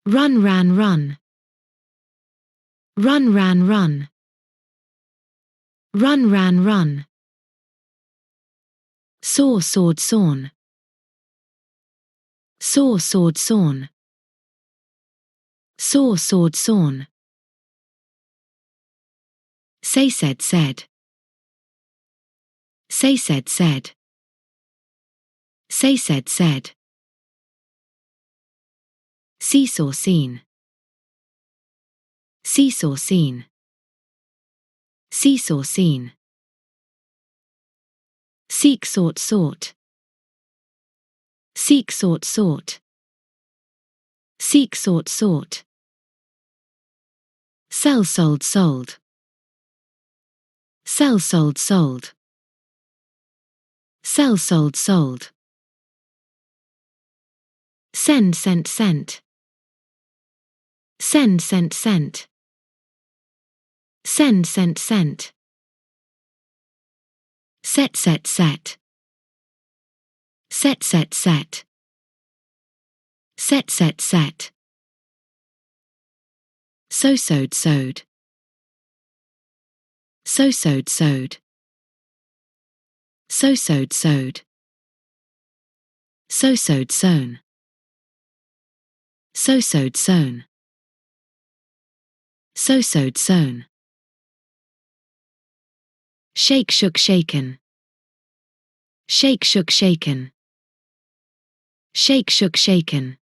Run, ran, run. Run, ran, run. Run, ran, run. Saw, sawed, sawn. Saw, sawed, sawn. Saw, sawed, sawn. Say, said, said. Say, said, said. Say, said, said. Seesaw, seen. Seesaw, seen. Seesaw, seen. Seek, sought, sought. Seek, sought, sought. Seek, sought, sought. Sell, sold, sold. Sell, sold, sold. Sell, sold, sold. Send, sent, sent. Send, sent, sent. Send, sent, sent. Set, set, set. Set, set, set. Set, set, set. So, sewed, sewed. So, sewed, sewed. So, sewed, sewed. So, sewed, sewn. So, sewed, sewn. So, sewed, sewn. Shake, shook, shaken. Shake, shook, shaken. Shake, shook, shaken.